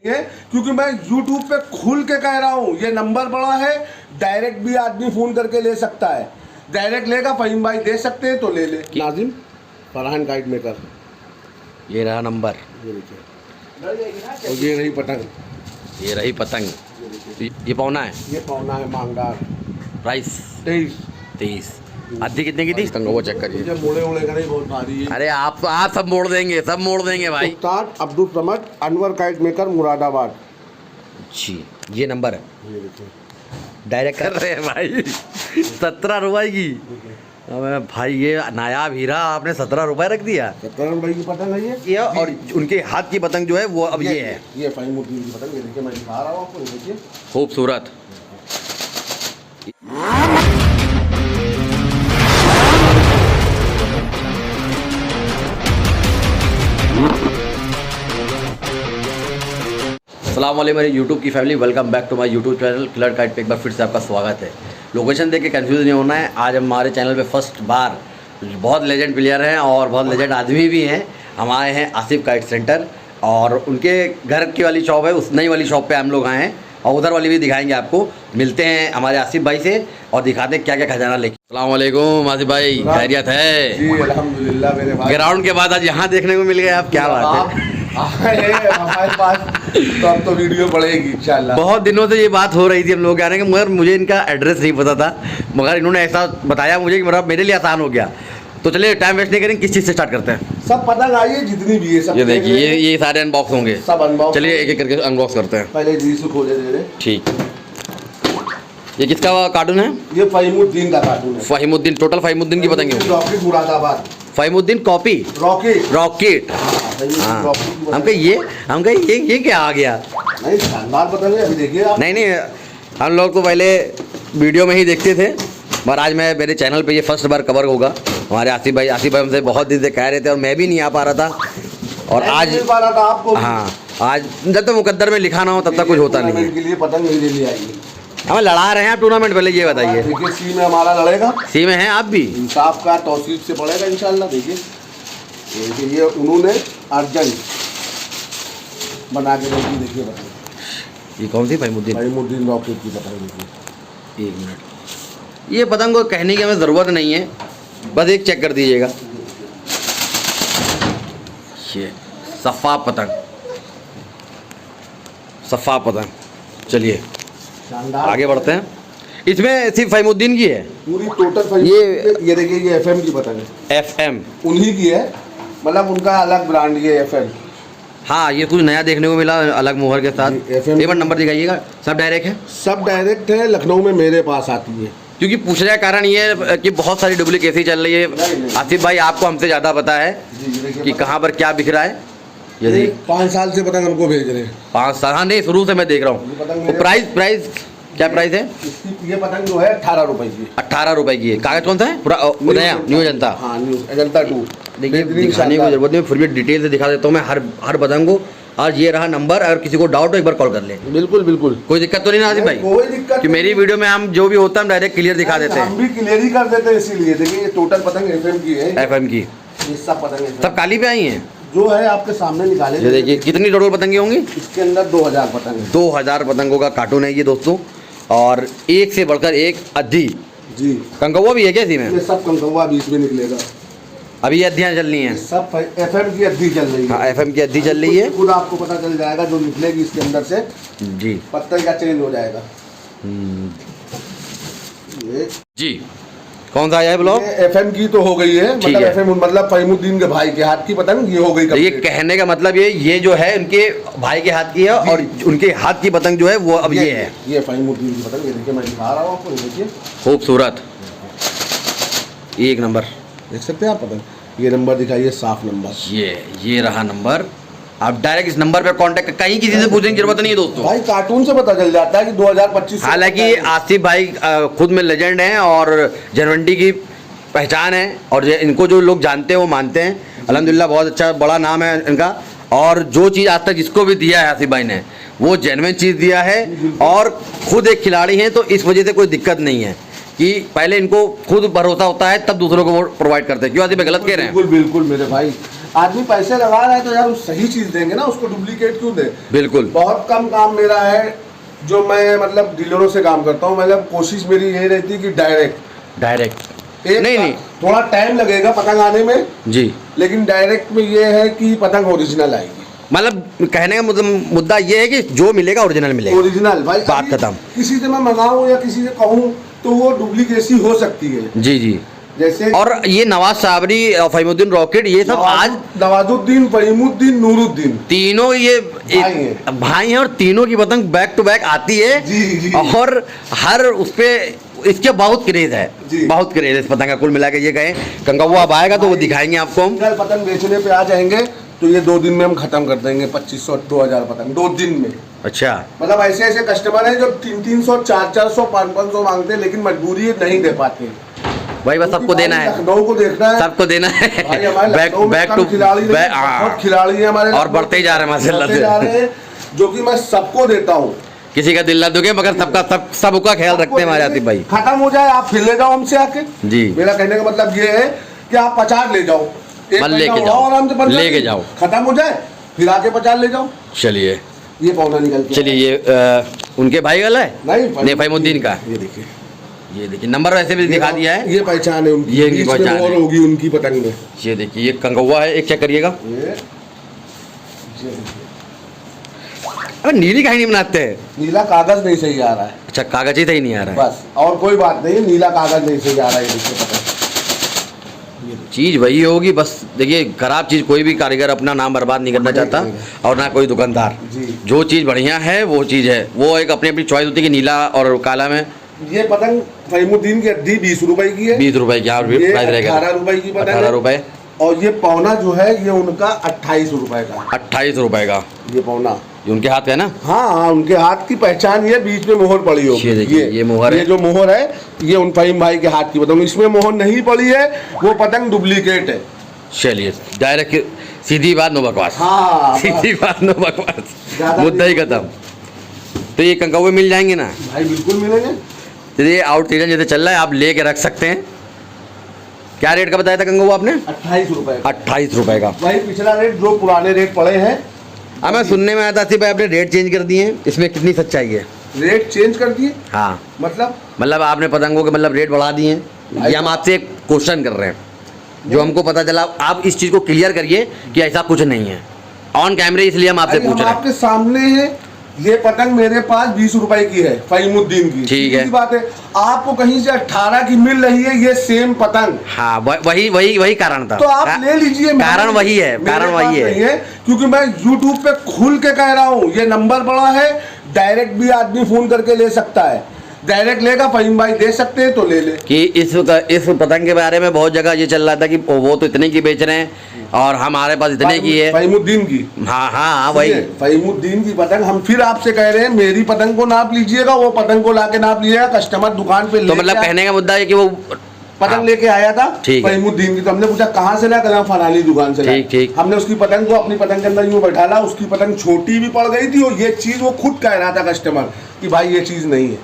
क्योंकि मैं YouTube पे खुल के कह रहा हूँ, ये नंबर बड़ा है, डायरेक्ट भी आदमी फ़ोन करके ले सकता है। डायरेक्ट लेगा, फ़हीम भाई दे सकते हैं तो ले ले। नाजिम फरहान काइट मेकर, ये रहा नंबर, और ये रही पतंग, ये रही पतंग, ये पौना है, ये पौना है मांगदार। प्राइस 23 आधी कितने की थी? वो चेक करिए, मुझे मोड़े ओड़े का नहीं, बहुत भारी है। अरे आप सब मोड़ देंगे, सब मोड़ देंगे भाई। उस्ताद अब्दुल समद अनवर काइट मेकर मुरादाबाद जी, ये नंबर है, ये देखिए डायरेक्ट कर रहे हैं भाई। 17 रुपए की। अबे भाई ये नायाब हीरा आपने 17 रुपए रख दिया। 17 रुपए की पतंग है ये और उनके हाथ की पतंग जो है वो अब ये है, ये फ़हीम की पतंग। ये देखिए मैं दिखा रहा हूँ आपको, ये देखिए खूबसूरत। अस्सलाम वालेकुम मेरी यूट्यूब की family, welcome back to my YouTube channel killer kite पे। एक बार फिर से आपका स्वागत है। लोकेशन देख के कंफ्यूज नहीं होना है। आज हमारे चैनल पे फर्स्ट बार बहुत लेजेंड प्लेयर हैं और बहुत लेजेंड आदमी भी हैं। हम आए हैं आसिफ काइट सेंटर और उनके घर की वाली शॉप है, उस नई वाली शॉप पे हम लोग आए हैं और उधर वाली भी दिखाएंगे आपको। मिलते हैं हमारे आसिफ भाई से और दिखाते हैं क्या क्या खजाना लेके। अस्सलाम वालेकुम आसिफ भाई, खैरियत है? जी अल्हम्दुलिल्लाह मेरे भाई। ग्राउंड के बाद आज यहाँ देखने को मिल गए आप, क्या बात है। हमारे पास तो अब तो वीडियो पड़ेगी इंशाल्लाह। बहुत दिनों से ये बात हो रही थी हम लोग कह रहे हैं, मगर मुझे इनका एड्रेस नहीं पता था, मगर इन्होंने ऐसा बताया मुझे कि मेरे लिए आसान हो गया। तो चलिए टाइम वेस्ट नहीं करेंगे, किस चीज़ से स्टार्ट करते हैं? सब पतंग आई है जितनी भी है, सब ये देखिए, ये सारे अनबॉक्स होंगे, सब अनबॉक्स। चलिए एक एक करके अनबॉक्स करते हैं। पहले जी से खोले दे रहे। ठीक, ये किसका कार्टून है? ये फ़हीमुद्दीन का कार्टून है। फ़हीमुद्दीन, टोटल फ़हीमुद्दीन की पतंग है। Rocket Moradabad, Fahimuddin copy rocket. हाँ, हम कहे ये क्या आ गया? नहीं शानदार पतंग है, अभी देखिए आप। नहीं, हम लोग तो पहले वीडियो में ही देखते थे, पर आज मैं मेरे चैनल पे ये फर्स्ट बार कवर होगा। हमारे आसिफ भाई हमसे बहुत दिन से कह रहे थे और मैं भी नहीं आ पा रहा था, और आज मिल पा रहा था आपको। हाँ, आज जब तक मुकद्दर में लिखा ना हो तब तक कुछ होता नहीं है। के लिए पतंग मेरे लिए आएगी। हमें लड़ा रहे हैं आप टूर्नामेंट, पहले ये बताइए। देखिए सी में हमारा लड़ेगा, सी में हैं आप भी? इंसाफ का तौसीफ से पड़ेगा इंशाल्लाह। देखिए ये उन्होंने अर्जेंट बना के देखी। देखिए पतंग, ये कौन सी? फ़हीमुद्दीन रॉकेट की पतंग। देखिए 1 मिनट, ये पतंग को कहने की हमें ज़रूरत नहीं है, बस एक चेक कर दीजिएगा। ये सफ़ा पतंग। चलिए शानदार, आगे बढ़ते हैं। इसमें सिर्फ फ़हीमुद्दीन की है पूरी टोटल। ये देखिए ये FM की पतंग है, FM उन्हीं की है, मतलब उनका अलग ब्रांड ये FM। हाँ, ये कुछ नया देखने को मिला अलग मोहर के साथ। FM एक बार नंबर दिखाइएगा। सब डायरेक्ट है? सब डायरेक्ट है, लखनऊ में मेरे पास आती है। क्योंकि पूछने का कारण ये है कि बहुत सारी डुप्लीकेसी चल रही है। नहीं। आसिफ भाई आपको हमसे ज़्यादा पता है कि कहाँ पर क्या बिक रहा है। ये देखिए 5 साल से पतंग हमको भेज रहे हैं। 5 साल? हाँ नहीं, शुरू से मैं देख रहा हूँ। तो प्राइस क्या प्राइस है? ये पतंग जो है 18 रुपए की। 18 रुपए की है। कागज कौन सा है? पूरा नया न्यू अजंता। हाँ न्यू अजंता 2। देखिए दिखाने की जरूरत नहीं, फिर भी डिटेल से दिखा देता हूँ मैं हर पतंग को। और ये रहा नंबर, अगर किसी को डाउट हो एक बार कॉल कर ले। बिल्कुल कोई दिक्कत तो नहीं ना आसिफ भाई? कोई दिक्कत कि मेरी वीडियो में हम जो भी होता है हम डायरेक्ट क्लियर दिखा देते हैं। हम भी क्लियर ही कर देते हैं, इसीलिए। देखिए ये टोटल पतंग FM की है। FM की ये सब पतंग FM सब काली पे आई हैं जो है आपके सामने निकाले। ये देखिए कितनी टोटल पतंगे होंगी? इसके अंदर 2000 पतंग है। 2000 पतंगों का कार्टून है ये दोस्तों, और एक से बढ़कर एक अद्धी। जी कंकौवा भी है क्या इसी में? ये सब कंकौवा बीच में निकलेगा। अभी ये अद्धियाँ चल रही हैं? सब FM की अद्धी चल रही है। हाँ, FM की अद्धी चल रही है। खुद आपको पता चल जाएगा जो निकलेगी इसके अंदर से। जी पत्ते का चेंज हो जाएगा। ये जी, कौन सा आया है ब्लॉग? FM की तो हो गई है, मतलब FM मतलब फ़हीमुद्दीन के भाई के हाथ की पतंग ये हो गई। ये कहने का मतलब ये जो है उनके भाई के हाथ की है, और उनके हाथ की पतंग जो है वो अब ये है। ये फ़हीमुद्दीन की पतंग। ये देखिए मैं दिखा रहा हूँ आपको। देखिए खूबसूरत, 1 नंबर। देख सकते हैं आप पतंग। ये नंबर दिखाइए, साफ नंबर। ये रहा नंबर। आप डायरेक्ट इस नंबर पे कांटेक्ट, कहीं किसी से पूछने की जरूरत नहीं है दोस्तों। भाई कार्टून से पता चल जाता है कि 2025। हालांकि आसिफ भाई खुद में लेजेंड हैं और जनवंटी की पहचान है, और इनको जो लोग जानते हैं वो मानते हैं। अल्हम्दुलिल्लाह बहुत अच्छा बड़ा नाम है इनका, और जो चीज़ आज तक जिसको भी दिया है आसिफ भाई ने वो जेन्युइन चीज़ दिया है, और खुद एक खिलाड़ी हैं, तो इस वजह से कोई दिक्कत नहीं है कि पहले इनको खुद भरोसा होता है तब दूसरों को वो प्रोवाइड करते हैं। क्यों आसिफ भाई, गलत कह रहे हैं? बिल्कुल मेरे भाई, आदमी पैसे लगा रहा है तो यार उस सही चीज देंगे ना, उसको डुप्लीकेट क्यों दे। बिल्कुल। बहुत कम काम मेरा है जो मैं मतलब डीलरों से काम करता हूँ, मतलब कोशिश मेरी ये रहती है कि डायरेक्ट नहीं थोड़ा टाइम लगेगा पतंग आने में जी, लेकिन डायरेक्ट में ये है कि पतंग ओरिजिनल आएगी। मतलब कहने का मुद्दा ये है कि जो मिलेगा ओरिजिनल मिलेगा, ओरिजिनल भाई। बात खत्म। किसी से मैं मंगाऊं या किसी से कहूँ तो वो डुप्लीकेसी हो सकती है। जी जी। जैसे और ये नवाज साबरी, फहीमुद्दीन रॉकेट, ये सब आज नवाजुद्दीन, फहीमुद्दीन, नूरुद्दीन, तीनों ये भाई हैं और तीनों की पतंग बैक टू बैक आती है। जी। और हर उस पे इसके बहुत क्रेज है, बहुत क्रेज है इस पतंग का। कुल मिला के ये कहें कंगवा अब आएगा तो वो दिखाएंगे आपको हम। पतंग बेचने पे आ जाएंगे तो ये 2 दिन में हम खत्म कर देंगे 2500 2000 पतंग 2 दिन में। अच्छा, मतलब ऐसे ऐसे कस्टमर हैं जो 300 400 500 मांगते हैं, लेकिन मजबूरी है नहीं दे पाते भाई। बस सबको देना है, लखनऊ को देखना है, सबको देना है। बैक टू खिलाड़ी है हमारे और बढ़ते ही जा रहे हैं माशाल्लाह से, जो कि मैं सबको देता हूँ। किसी का दिल ना दुखे, मगर सबका ख्याल रखते हैं हमारे आतिफ भाई। खत्म हो जाए आप फिर ले जाओ हमसे आके जी। मेरा कहने का मतलब ये है कि आप 50 ले जाओ, लेके जाओ, आराम से लेके जाओ, खत्म हो जाए फिर आके 50 ले जाओ। चलिए ये पौना निकल के, चलिए ये उनके भाई वाला है, नहीं फहीमुद्दीन का। ये देखिए नंबर वैसे भी दिखा दिया है, ये पहचान है उनकी, ये इनकी पहचान और होगी उनकी पतंग में। ये देखिए ये कंगवा है, एक चेक करिएगा। अरे नीली काहे नहीं बनाते हैं? नीला कागज नहीं सही आ रहा है। अच्छा, कागज ही सही नहीं आ रहा है, बस और कोई बात नहीं है, नीला कागज नहीं सही आ रहा है। देखिए पतंग चीज़ वही होगी, बस देखिए खराब चीज़ कोई भी कारीगर अपना नाम बर्बाद नहीं करना चाहता, और ना कोई दुकानदार। जो चीज़ बढ़िया है वो चीज़ है, वो एक अपनी अपनी चॉइस होती है कि नीला और काला में। ये पतंग फहीमुद्दीन की अड्डी 20 रुपए की है, 20 रुपए की, और प्राइस रहेगा 18 रुपए की पतंग, 18 रुपए। और ये पौना जो है ये उनका 28 रुपए का, 28 रुपए का ये पौना। ये उनके हाथ का है ना? हाँ, उनके हाथ की पहचान ये बीच में मोहर पड़ी होगी। ये मोहर, ये जो मोहर है ये उन फहीम भाई के हाथ की पतंग, इसमें मोहर नहीं पड़ी है, वो पतंग डुप्लीकेट है। चलिए डायरेक्ट सीधी बात नो बकवास। हाँ, सीधी बात नो बकवास, मुद्दा ही खत्म। तो ये कंगवे मिल जाएंगे ना भाई? बिल्कुल मिलेंगे। चलिए आउट सीजन जैसे चल रहा है, आप लेके रख सकते हैं। क्या रेट का बताया था कंगवा आपने? 28 रुपए। 28 रुपए का भाई पिछला रेट जो पुराने रेट पड़े हैं। मैं सुनने में आया था भाई आपने रेट चेंज कर दिए हैं, इसमें कितनी सच्चाई है? रेट चेंज कर दिए? हाँ, मतलब आपने पतंगों के मतलब रेट बढ़ा दिए हैं। ये हम आपसे एक क्वेश्चन कर रहे हैं, जो हमको पता चला। आप इस चीज़ को क्लियर करिए कि ऐसा कुछ नहीं है ऑन कैमरे, इसलिए हम आपसे पूछ रहे हैं। आपके सामने है, ये पतंग मेरे पास 20 रुपए की है, फहीमुद्दीन की। ठीक है, बात है। आपको कहीं से 18 की मिल रही है ये सेम पतंग। हाँ, वही कारण था। तो आप ले लीजिए, कारण वही है, कारण वही है। क्योंकि मैं YouTube पे खुल के कह रहा हूँ, ये नंबर बड़ा है, डायरेक्ट भी आदमी फोन करके ले सकता है। डायरेक्ट लेगा फहीम भाई दे सकते हैं तो ले ले। कि इस पतंग के बारे में बहुत जगह ये चल रहा था कि वो तो इतने की बेच रहे हैं और हमारे पास इतने की है, फहीमुद्दीन की। हाँ वही फहीमुद्दीन की पतंग। हम फिर आपसे कह रहे हैं मेरी पतंग को नाप लीजिएगा, वो पतंग को लाके नाप लीजिएगा, कस्टमर दुकान पे। तो मतलब कहने का मुद्दा है कि वो पतंग लेके आया था फहीमुद्दीन की, तो हमने पूछा कहाँ से लाया, फलानी दुकान से लाया। ठीक। हमने उसकी पतंग को अपनी पतंग के अंदर यूं बैठाला, उसकी पतंग छोटी भी पड़ गई थी, और ये चीज वो खुद कह रहा था कस्टमर कि भाई ये चीज नहीं है,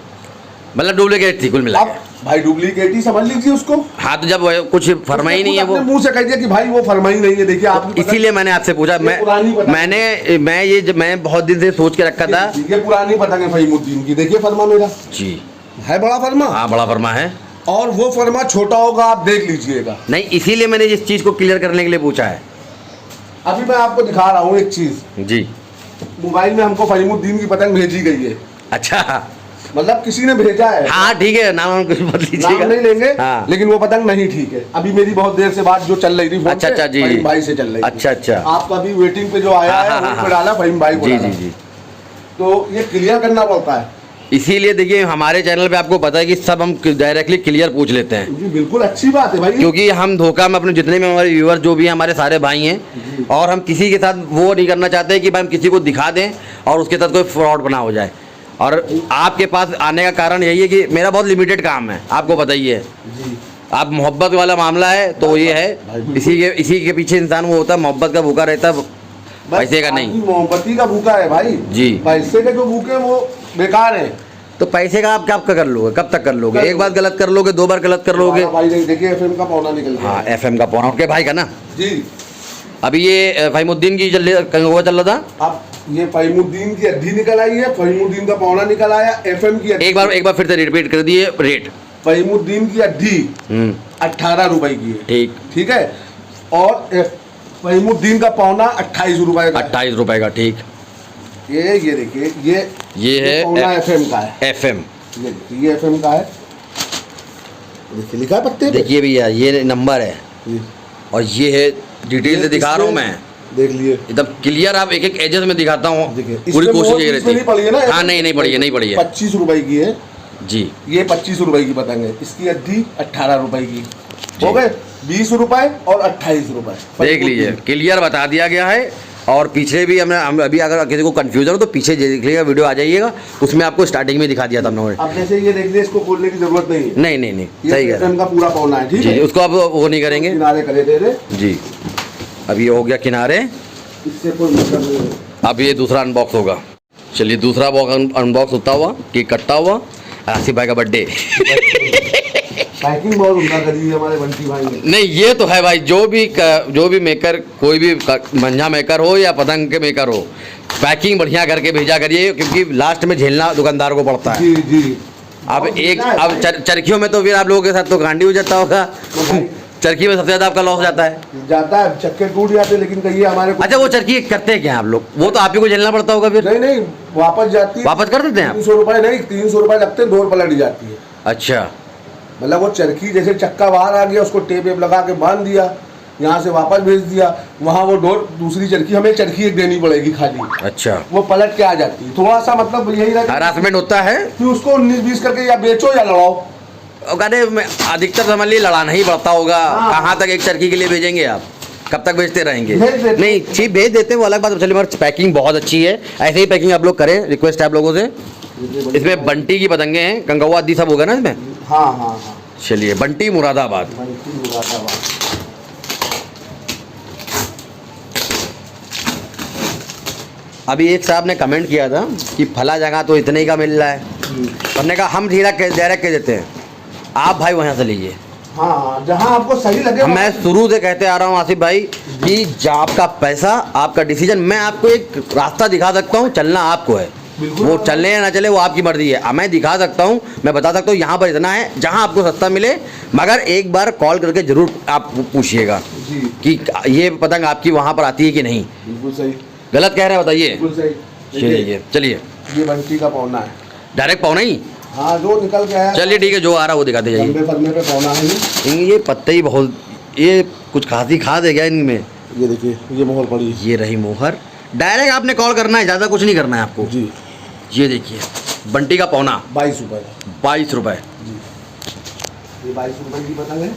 मतलब डुप्लीकेट थी कुल मिला के। भाई डुप्लीकेट ही समझ लीजिए उसको। हाँ, तो जब कुछ फरमा ही नहीं है, वो मुंह से कह दिया कि भाई वो फरमा ही नहीं है। देखिए आप, इसीलिए मैंने आपसे पूछा। मैं बहुत दिन से सोच के रखा था। ये पुरानी पतंग है फहीमुद्दीन की, देखिए फरमा मेरा जी है, बड़ा फरमा। हाँ, बड़ा फरमा है, और वो फरमा छोटा होगा, आप देख लीजिएगा। नहीं, इसीलिए मैंने इस चीज को क्लियर करने के लिए पूछा है। अभी मैं आपको दिखा रहा हूँ एक चीज जी। मोबाइल में हमको फहीमुद्दीन की पतंग भेजी गई है। अच्छा, मतलब किसी ने भेजा है। हाँ ठीक है, नाम कुछ मत लीजिएगा, नाम नहीं लेंगे। हाँ। लेकिन वो पतंग नहीं ठीक है। अभी मेरी बहुत देर से बात जो चल रही थी, अच्छा जी, फहीम भाई से चल रही थी। अच्छा आपका भी वेटिंग पे जो आया है उस पे डाला फहीम भाई को। जी। तो ये क्लियर करना पड़ता है। इसीलिए देखिए हमारे चैनल पे आपको पता है कि सब हम डायरेक्टली क्लियर पूछ लेते हैं। जी बिल्कुल, अच्छी बात है भाई, क्योंकि हम धोखा में अपने जितने भी हमारे व्यूअर जो भी हमारे सारे भाई हैं, और हम किसी के साथ वो नहीं करना चाहते कि भाई हम किसी को दिखा दें और उसके साथ कोई फ्रॉड बना हो जाए। और आपके पास आने का कारण यही है कि मेरा बहुत लिमिटेड काम है, आपको बताइए। आप मोहब्बत वाला मामला है तो ये है, इसी के पीछे इंसान वो होता है, मोहब्बत का भूखा रहता है, पैसे का नहीं। मोहब्बती का भूखा है भाई जी, पैसे के जो भूखे वो बेकार है। तो पैसे का आप क्या कर लोगे, कब तक कर लोगे? एक बार गलत कर लोगे, 2 बार गलत कर लोगे। भाई देखिए FM का पौना निकल गया। हाँ, FM का पौना उनके भाई का ना जी। अभी ये फहीमुद्दीन की कंगवा चल रहा था। अब ये फहीमुद्दीन की अड्डी निकल आई है, फहीमुद्दीन का पौना निकल आया, एफएम की एक बार फिर से रिपीट कर दिए रेट। फहीमुद्दीन की अड्डी 18 रुपए की है, ठीक है, और फहीमुद्दीन का पौना 28 रुपए का, 28 रुपए का, ठीक। ये देखिए, ये है पौना एफएम का है, एफएम, ये एफएम का है, देखिए लिखा है पत्ते पे। देखिए भैया ये नंबर है, और ये है डिटेल से दिखा रहा हूँ मैं, देख लिए एकदम क्लियर। आप एक एक एजेस में दिखाता हूँ, पूरी कोशिश ये रहती है। हाँ नहीं पड़ी है 25 रुपए की है जी, ये 25 रुपए की पतंग है, इसकी अड्डी 18 रुपए की, हो गए 20 रुपए और 28 रुपए। देख लीजिए क्लियर बता दिया गया है। और पीछे भी हम अभी अगर किसी को कंफ्यूजन हो तो पीछे देख लीजिएगा, वीडियो आ जाइएगा, उसमें आपको स्टार्टिंग में दिखा दिया था हमने। अब जैसे ये देख लीजिए, इसको खोलने की जरूरत नहीं है। नहीं सही है, का पूरा पौना है, ठीक है, उसको अब वो नहीं करेंगे, किनारे करे दे रहे जी। अब ये हो गया किनारे, इससे कोई मतलब नहीं है। अब ये दूसरा अनबॉक्स होगा। चलिए दूसरा बॉक्स अनबॉक्स होता हुआ कि कट्टा हुआ आसिफ भाई का बर्थडे। पैकिंग बहुत उम्दा करी है हमारे बंटी भाई ने। नहीं ये तो है भाई, जो भी मेकर, कोई भी मंझा मेकर हो या पतंग के मेकर हो, पैकिंग बढ़िया करके भेजा करिए, क्योंकि लास्ट में झेलना दुकानदार को पड़ता है। जी। अब चरखियों में तो फिर आप लोगों के साथ तो गांडी हो जाता होगा, चरखी में सबसे ज्यादा आपका लॉस जाता है, चक्के टूट जाते हैं, लेकिन कहिए हमारे। अच्छा वो चरखी करते हैं क्या आप लोग? वो तो आप ही को झेलना पड़ता होगा फिर। नहीं वापस जाती है, वापस कर देते हैं आप? 300 रुपए नहीं, 300 रुपए लगते हैं, 2 पलट जाती है। अच्छा, मतलब वो चरखी जैसे चक्का बाहर आ गया, उसको टेप लगा के बांध दिया, यहाँ से वापस भेज दिया, वहाँ वो डोर दूसरी चरखी, हमें चरखी एक देनी पड़ेगी खाली। अच्छा, वो पलट के आ जाती है। थोड़ा सा मतलब यही हरासमेंट होता है कि उसको 19-20 करके या बेचो या लड़ाओ। अरे अधिकतर समझ लीजिए लड़ाना ही पड़ता होगा। कहाँ तक एक चरखी के लिए भेजेंगे आप? कब तक बेचते रहेंगे? नहीं ठीक भेज देते हैं, वो अलग बात। चलिए मगर पैकिंग बहुत अच्छी है, ऐसे ही पैकिंग आप लोग करें, रिक्वेस्ट है आप लोगों से। इसमें बंटी की पतंगे हैं, कंगवा आदि सब होगा ना इसमें? हाँ। चलिए बंटी मुरादाबाद। अभी एक साहब ने कमेंट किया था कि फला जगह तो इतने का मिल रहा है, हमने कहा हम डायरेक्ट कह देते हैं, आप भाई वहाँ से लीजिए। हाँ, जहाँ आपको सही लगे। मैं शुरू से कहते आ रहा हूँ आसिफ भाई कि आपका पैसा, आपका डिसीजन, मैं आपको एक रास्ता दिखा सकता हूँ, चलना आपको है, वो चलने या ना चले वो आपकी मर्जी है। मैं दिखा सकता हूँ, मैं बता सकता हूँ यहाँ पर इतना है, जहाँ आपको सस्ता मिले, मगर एक बार कॉल करके जरूर आप पूछिएगा कि ये पतंग आपकी वहाँ पर आती है कि नहीं। बिल्कुल सही, गलत कह रहे हैं बताइए? बिल्कुल सही। चलिए ये बंटी का पौना है, डायरेक्ट पौना ही। हाँ, जो निकल के आया। चलिए ठीक है, जो आ रहा है वो दिखाते जाइए। पे पौना है ये पत्ते ही बहुत, ये कुछ खासी खाद है क्या इनमें? ये देखिए, ये मोहर पड़ी, ये रही मोहर। डायरेक्ट आपने कॉल करना है, ज़्यादा कुछ नहीं करना है आपको जी। ये देखिए बंटी का पौना 22 रुपये। 22 रुपये जी, ये 22 रुपये की पतंग है।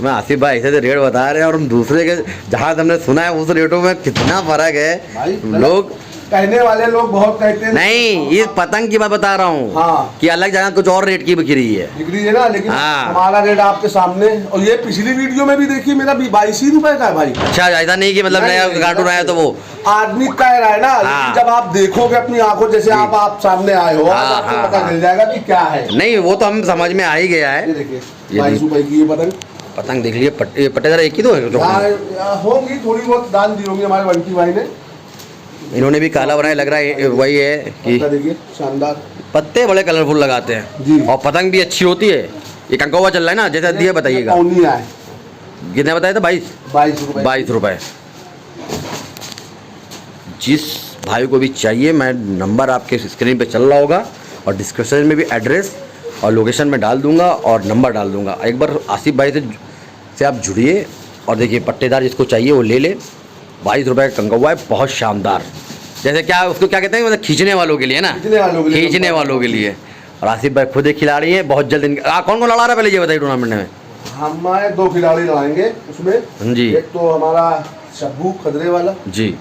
मैं आसिफ भाई ऐसे रेट बता रहे हैं, और हम दूसरे के जहाँ हमने सुना है उस रेटों में कितना फर्क है। लोग कहने वाले लोग बहुत कहते हैं। नहीं, ये पतंग की बात बता रहा हूँ। हाँ, कि अलग जगह कुछ और रेट की बिक रही है ना, लेकिन हमारा रेट आपके सामने। और ये पिछली वीडियो में भी देखिए, मेरा 22 ही रुपए का है भाई। अच्छा, ऐसा नहीं कि मतलब नया कार्टून आया तो वो आदमी कह रहा है ना, लेकिन जब आप देखोगे अपनी आंखों, जैसे आप सामने आए हो, आपको पता चल जाएगा कि क्या है। नहीं वो तो हम समझ में आ ही गया है। देखिए 22 रुपए की ये पतंग देख लीजिए। पट्टे जरा एक ही तो होंगी, थोड़ी बहुत दान दी होंगी हमारे बंटी भाई ने। इन्होंने भी काला बनाया, लग रहा है वही है कि देखिए शानदार पत्ते बड़े कलरफुल लगाते हैं जी। और पतंग भी अच्छी होती है। ये कंकवा चल रहा है ना, जैसा दिया बताइएगा। कितने बताया था? 22 रुपये। जिस भाई को भी चाहिए, मैं नंबर आपके स्क्रीन पे चल रहा होगा, और डिस्क्रिप्शन में भी एड्रेस और लोकेशन में डाल दूंगा और नंबर डाल दूंगा। एक बार आसिफ भाई से आप जुड़िए और देखिए, पट्टेदार जिसको चाहिए वो ले ले। 22 रुपये का कंगवा है, बहुत शानदार। जैसे क्या उसको क्या कहते हैं, मतलब खींचने वालों के लिए ना, खींचने वालों के लिए। और आसिफ भाई खुद एक खिलाड़ी है, बहुत जल्द। कौन कौन लड़ा रहा है पहले ये बताइए टूर्नामेंट में? हमारे 2 खिलाड़ी लड़ाएंगे उसमें जी। एक तो हमारा शब्बू खदरे वाला जी,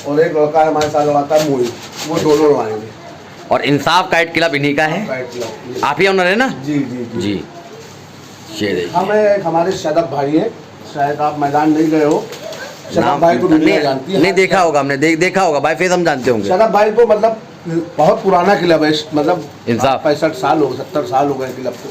और एक लड़का हमारे साथ लड़ाता है मोहित, वो दोनों लड़ाएंगे। और इंसाफ काइट क्लब इन्हीं का है, आप ही ऑनर है ना? जी जी जी। ये देखिए, हमारे शदब भाई हैं, शायद आप मैदान नहीं गए हो। शदब भाई को दुनिया जानती है। नहीं देखा होगा हमने, देखा होगा भाई, फेस हम जानते होंगे। शदब भाई को मतलब बहुत पुराना क्लब है, मतलब इंसाफ 65 साल हो, 70 साल हो गए क्लब को।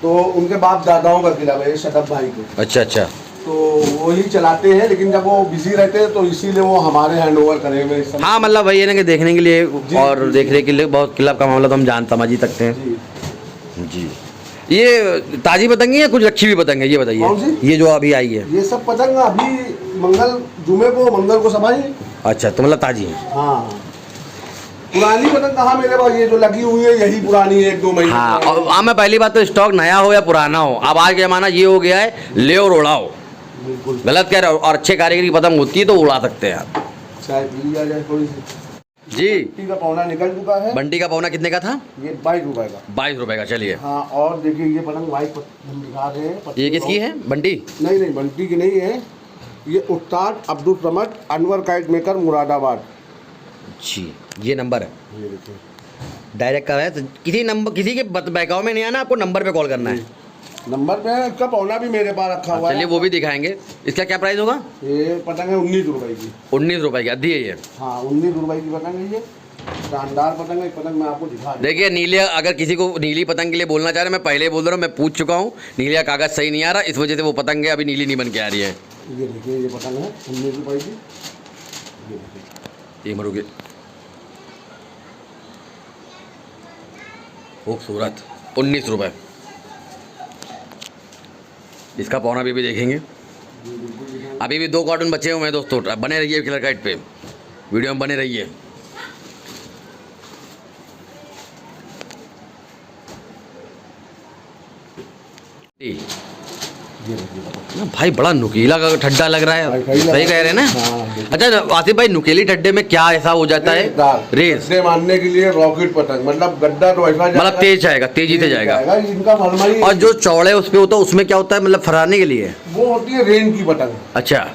तो उनके बाप दादाओं का क्लब है शदब भाई को। अच्छा। तो वो ही चलाते हैं, लेकिन जब वो बिजी रहते हैं तो इसीलिए वो हमारे हैंड ओवर करे हुए इस समय। हाँ मतलब वही है ना कि देखने के लिए और देखने के लिए बहुत क्लब का मामला तो हम समझ ही सकते हैं जी। ये ताजी पतंग है या कुछ रखी हुई पतंग है, ये बताइए। ये जो अभी आई है ये सब पतंग अभी मंगल को समाई। अच्छा, तो मतलब ताजी है। हाँ, पुरानी पतंग कहाँ मेरे पास, ये जो लगी हुई है यही पुरानी है, 1-2 महीने। हाँ, और हाँ मैं पहली बात तो स्टॉक नया हो या पुराना हो, अब आज का जमाना ये हो गया है ले और उड़ाओ। बिल्कुल गलत कह रहे हो, और अच्छे कारीगर की पतंग होती है तो उड़ा सकते हैं आप। चाय पी लिया जाए थोड़ी सी जी। बंटी का पौना निकल चुका है। बंटी का पौना कितने का था? ये 22 रुपए का। 22 रुपए का, चलिए। हाँ, और देखिए ये पतंग वाइट हम दिखा रहे हैं। ये किसकी है? बंटी? नहीं, बंटी की नहीं है, ये उस्ताद अब्दुल समद अनवर काइट मेकर मुरादाबाद जी। ये नंबर है, ये देखिए डायरेक्ट का है, तो किसी के बहकाव में नहीं आना, आपको नंबर पे कॉल करना है। नंबर पे है, इसका पौना भी मेरे पास रखा हुआ है। चलिए वो भी दिखाएंगे। इसका क्या प्राइस होगा? ये पतंग है 19 रुपए की। 19 रुपए की अद्धी है ये? हाँ, 19 रुपए की पतंग है ये, शानदार पतंग है। पतंग मैं आपको दिखा देखिए नीले, अगर किसी को नीली पतंग के लिए बोलना चाह रहे हैं, मैं पहले बोल रहा हूँ, मैं पूछ चुका हूँ, नीली का कागज सही नहीं आ रहा, इस वजह से वो पतंग है अभी नीली नहीं बन के आ रही है। ये देखिए ये पतंग है 19 रुपए की, ये देखिए। ये मरोगे खूबसूरत 19 रुपये। इसका पौना भी देखेंगे। अभी भी 2 कार्टून बचे हुए हैं दोस्तों, बने रहिए किलर काइट पे, वीडियो में बने रहिए। ना भाई बड़ा नुकीला का ठड्डा लग रहा है, सही कह रहे हैं ना? हाँ, अच्छा आसिफ भाई, नुकीली ठड्डे में क्या ऐसा हो जाता है? रेस मारने के लिए रॉकेट पतंग, मतलब गड्ढा तो ऐसा मतलब तेज जाएगा, तेजी से जाएगा। इनका फरमाई। और जो चौड़े उस पे होता है उसमें क्या होता है, मतलब फराने के लिए? वो होती है रेंज की पतंग। अच्छा,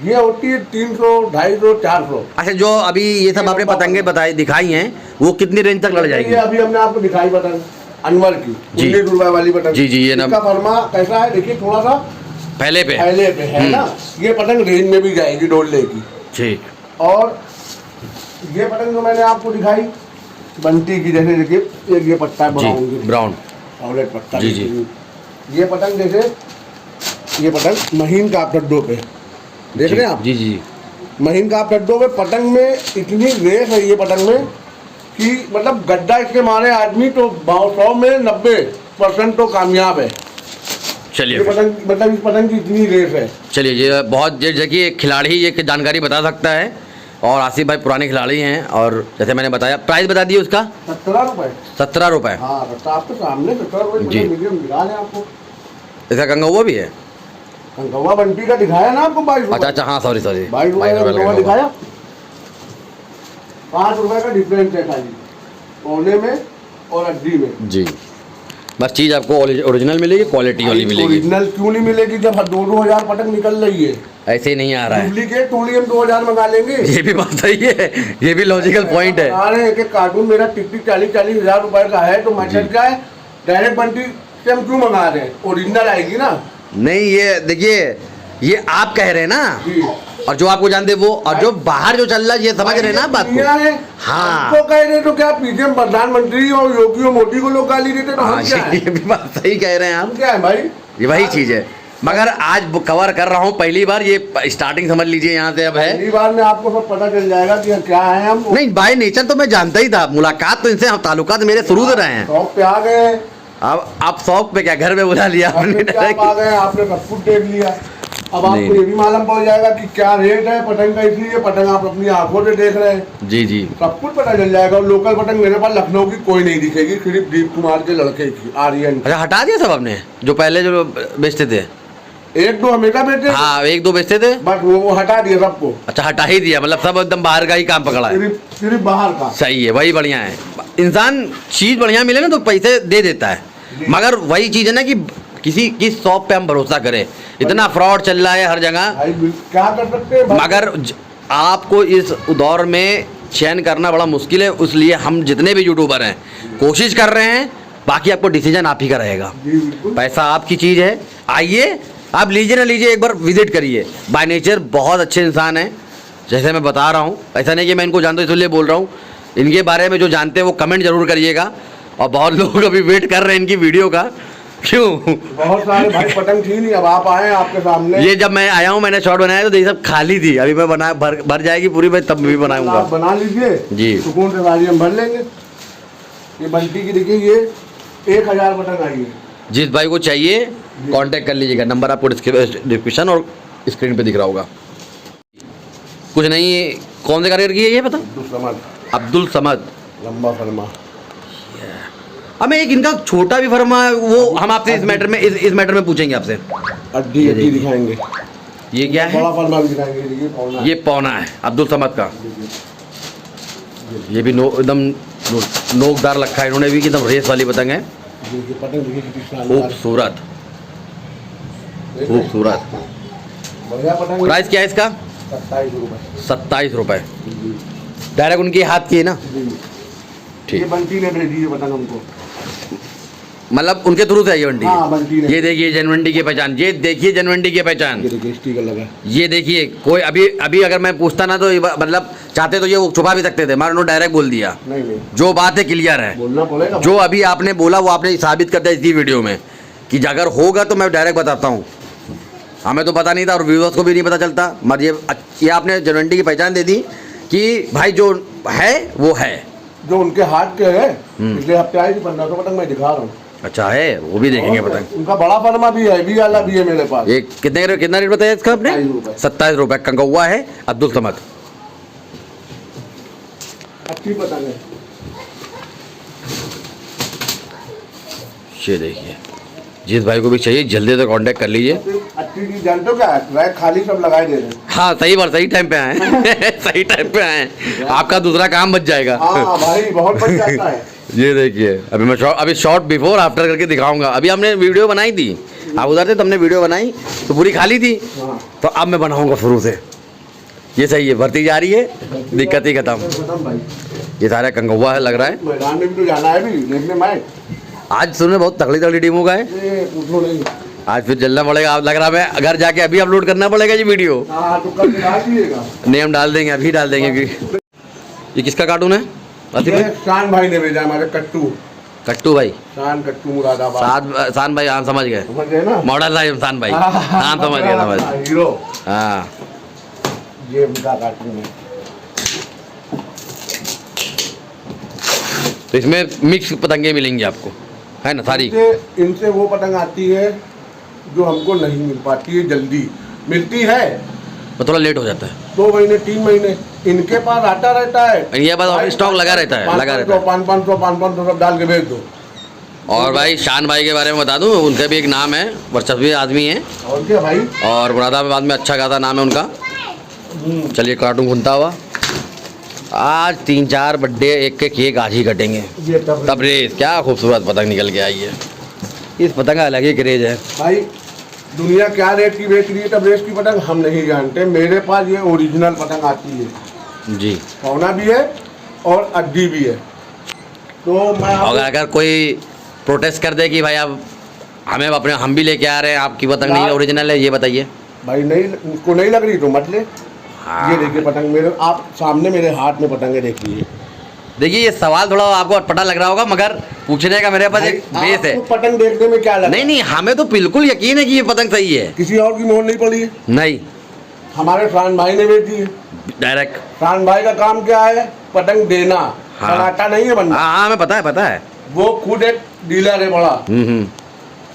ये होती है 300, 250, 400। अच्छा, जो अभी ये सब आपने पतंगे बताई दिखाई हैं, वो कितनी रेंज तक लड़ जाएगी? अभी हमने आपको दिखाई पतंग अनवर की 19 रुपए वाली पतंग। जी, ये ना फरमा कैसा है, देखिए थोड़ा सा पहले पे है ना। ये पतंग रेंज में भी जाएगी डोले की। ठीक। और ये पतंग जो मैंने आपको दिखाई बंटी की, जैसे देखिए ये पट्टा है ब्राउन वायलेट पट्टा। जी। ये पतंग जैसे ये पतंग महीन का टड्डों पे देख रहे हैं आप। जी। महीन का टड्डों पे पतंग में इतनी रेस है ये पतंग में कि मतलब गड्ढा इसके मारे आदमी तो 100 में 90% तो कामयाब है। चलिए मतलब इस पतंग की इतनी रेस है। चलिए, ये बहुत जैसे कि खिलाड़ी ये जानकारी बता सकता है, और आसिफ भाई पुराने खिलाड़ी हैं, और जैसे मैंने बताया प्राइस बता दिए उसका 17 रुपए। 17 रुपए। हाँ, आपके सामने 17 रुपए जी। मीडियम दिखा रहे हैं आपको। इसका कंगवा भी है? कंगवा बंटी का दिखाया ना आपको 22 रुपए। अच्छा हाँ, सॉरी 22 रुपए का कंगवा दिखाया। 5 रुपए का डिफरेंस है खाली पौने में और अड्डी में। जी, बस चीज़ आपको ओरिजिनल मिलेगी, क्वालिटी वाली मिलेगी। ओरिजिनल क्यों नहीं मिलेगी जब 2-2 हज़ार पतंग निकल रही है? ऐसे ही नहीं आ रहा है। डुप्लीकेट टूली हम 2000 मंगा लेंगे। ये भी बात सही है, ये भी लॉजिकल पॉइंट है। अरे एक कार्टून मेरा टिक 40-40 हज़ार रुपए का है, तो मतलब क्या है, डायरेक्ट बंटी से हम क्यों मंगा रहे हैं? ओरिजिनल आएगी ना। नहीं, ये देखिए, ये आप कह रहे हैं ना, और जो आपको जानते वो, और जो बाहर जो चल रहा है ये समझ रहे हैं ना बात को। हाँ, तो कह रहे तो क्या पीछे प्रधानमंत्री और योगी और मोदी को लोग गाली देते, तो हम क्या है? ये भी बात सही कह रहे हैं आप। क्या है भाई, ये वही चीज है। मगर आज कवर कर रहा हूँ पहली बार, ये स्टार्टिंग समझ लीजिए यहाँ से अब है। पहली बार में आपको सब पता चल जाएगा कि क्या है हम। नहीं, बाय नेचर तो मैं जानता ही था, मुलाकात तो इनसे ताल्लुकात मेरे शुरू से रहे हैं। शौक पे आ गए। अब आप शौक पे क्या, घर में बुला लिया आपने? आ गए, आपने सब कुछ देख लिया। अब आपको ये भी मालूम पड़ जाएगा कि क्या रेट है पतंग का, इसलिए पतंग आप अपनी आंखों से देख रहे हैं। जी, सब कुछ पता चल जाएगा। और लोकल पतंग मेरे पास लखनऊ की कोई नहीं दिखेगी, सिर्फ दीप कुमार के लड़के की, आर्यन। अच्छा, हटा दिया सब आपने? जो पहले जो बेचते थे 1-2 हमेशा बेचते। हाँ, 1-2 बेचते थे, बट वो हटा दिया सबको। अच्छा, हटा ही दिया, मतलब सब एकदम बाहर का ही काम पकड़ा है। सिर्फ बाहर का। सही है, वही बढ़िया है। इंसान चीज बढ़िया मिले ना तो पैसे दे देता है, मगर वही चीज है ना कि किसी की शॉप पे हम भरोसा करें। इतना फ्रॉड चल रहा है हर जगह, क्या कर सकते हैं? मगर आपको इस दौर में चयन करना बड़ा मुश्किल है, इसलिए हम जितने भी यूट्यूबर हैं कोशिश कर रहे हैं, बाकी आपको डिसीजन आप ही का रहेगा। पैसा आपकी चीज़ है, आइए आप लीजिए ना लीजिए, एक बार विजिट करिए। बाय नेचर बहुत अच्छे इंसान हैं, जैसे मैं बता रहा हूँ। ऐसा नहीं कि मैं इनको जानता हूँ इसलिए बोल रहा हूँ, इनके बारे में जो जानते हैं वो कमेंट जरूर करिएगा। और बहुत लोग अभी वेट कर रहे हैं इनकी वीडियो का, क्यों? बहुत सारे भाई पतंग थी नहीं, अब आप आए आपके सामने। ये जब मैं आया हूँ मैंने शॉर्ट बनाया तो ये सब खाली थी, अभी मैं बना भर जाएगी पूरी, मैं तब भी बनाऊंगा। आप बना लीजिए जी, सुकून से सारी हम भर लेंगे। ये बंटी की देखिए, ये 1000 पतंग आई है। जिस भाई को चाहिए कांटेक्ट कर लीजिएगा, नंबर आपको डिस्क्रिप्शन और स्क्रीन पे दिख रहा होगा। कुछ नहीं, कौन से कारीगर की है ये पता? अब्दुल समद, लंबा फरमा। हमें एक इनका छोटा भी फरमा है, वो हम आपसे इस मैटर में इस मैटर में पूछेंगे आपसे। अड्डी अड्डी दिखाएंगे। ये क्या है? बड़ा फरमा भी दिखाएंगे। देखिए पौना, ये पौना है अब्दुल समद का। ये भी एकदम नोकदार रखा है इन्होंने भी, एकदम रेस वाली पतंग है। देखिए पतंग देखिए कितनी शानदार, खूबसूरत खूबसूरत। बढ़िया पतंग। प्राइस क्या है इसका? 27 रुपये। 27 रुपये। डायरेक्ट उनकी हाथ की है ना? ठीक। ये बंटी ने भेजी है पतंग हमको, मतलब उनके थ्रू से आई है बंटी? हाँ, बंटी ने। ये देखिए जनवंटी की पहचान, ये देखिए जनवंटी की पहचान, ये देखिए स्टिकर लगा। ये देखिए। कोई अभी अगर मैं पूछता ना तो मतलब चाहते तो ये वो छुपा भी सकते थे, मगर उन्होंने डायरेक्ट बोल दिया। नहीं, जो बात है क्लियर है, बोलना पड़ेगा। जो अभी आपने बोला वो आपने साबित कर दिया इसी वीडियो में कि अगर होगा तो मैं डायरेक्ट बताता हूँ। हमें तो पता नहीं था और व्यूअर्स को भी नहीं पता चलता, मगर ये आपने जनवंटी की पहचान दे दी कि भाई जो है वो है, जो उनके हाथ के है। पिछले हफ्ते आई थी 1500 पतंग, मैं दिखा रहा हूँ। अच्छा है, वो भी देखेंगे पतंग। उनका बड़ा फरमा भी है, भी वाला भी है मेरे पास। ये कितना रेट बताया इसका आपने? 27 रुपये। कंगवा है अब्दुल समद। अच्छी पतंग है। ये देखिए, जिस भाई को भी चाहिए जल्दी से कांटेक्ट कर लीजिए। अच्छी चीज जानते हो क्या है? रैक खाली सब लगाए दे रहे हैं। हाँ सही बार, सही टाइम पे आए सही टाइम पे आए, आपका दूसरा काम बच जाएगा। हाँ भाई बहुत बच जाता है। ये देखिए, अभी मैं अभी शॉर्ट बिफोर आफ्टर करके दिखाऊंगा। अभी हमने वीडियो बनाई थी, आप उधर थे तो हमने वीडियो बनाई तो पूरी खाली थी, तो अब मैं बनाऊंगा शुरू से। ये सही है, भर्ती जा रही है, दिक्कत ही खत्म। ये सारा कंगवा है लग रहा है। मैदान में भी तो जाना है, भी देखने में। आज सुनने बहुत तगड़ी टीमों का है, पूछो नहीं। आज फिर चलना पड़ेगा। आप लग रहा है घर जाके अभी अपलोड करना पड़ेगा ये वीडियो। तो कल डाल दीजिएगा। नहीं हम डाल देंगे, अभी डाल देंगे। ये किसका कार्टून है? शान भाई ने भेजा, हमारे कट्टू भाई। शान कट्टू मुरादाबाद। शान भाई, हाँ समझ गए, समझ गए ना? मॉडल साहब शान भाई, हाँ समझ गया। हीरो। हाँ ये उनका कार्टून है। तो इसमें मिक्स पतंगे मिलेंगी आपको, है ना सारी? इनसे वो पतंग आती है जो हमको नहीं मिल पाती है, जल्दी मिलती है तो थोड़ा लेट हो जाता है। 2 महीने 3 महीने इनके पास आता रहता है। ये बात स्टॉक लगा रहता है, 500 सब डाल के भेज दो। और भाई शान भाई के बारे में बता दूं, उनका भी एक नाम है, वर्चस्वी आदमी है। और क्या भाई? और मुरादाबाद में अच्छा खासा नाम है उनका। चलिए कार्टून खुलता हुआ। आज 3-4 बर्थडे एक के केक आज ही कटेंगे। तबरेज, क्या खूबसूरत पतंग निकल के आई है। इस पतंग का अलग ही क्रेज है भाई। दुनिया क्या रेट की बेच रही है तबरेज की पतंग हम नहीं जानते। मेरे पास ये ओरिजिनल पतंग आती है जी, पौना भी है और अड्डी भी है। तो मैं अगर कोई प्रोटेस्ट कर दे कि भाई अब हमें अपने हम भी लेके आ रहे हैं, आपकी पतंग नहीं ओरिजिनल है, ये बताइए भाई। नहीं, उसको नहीं लग रही तो मत ले। ये देखिए पतंग मेरे, आप सामने मेरे हाथ में पतंगे देखिए। देखिए ये सवाल थोड़ा आपको अटपटा लग रहा होगा, मगर पूछने का मेरे पास एक बेस है। पतंग देखने में क्या लगा? नहीं, हमें तो बिल्कुल यकीन है कि ये पतंग सही है। किसी और की मोहर नहीं पड़ी है? नहीं, हमारे शान भाई ने भेजी है डायरेक्ट। शान भाई का काम क्या है? पतंग देना। हाँ। बनाता नहीं है बंदा। हाँ हमें पता है। वो खुद एक डीलर है बड़ा।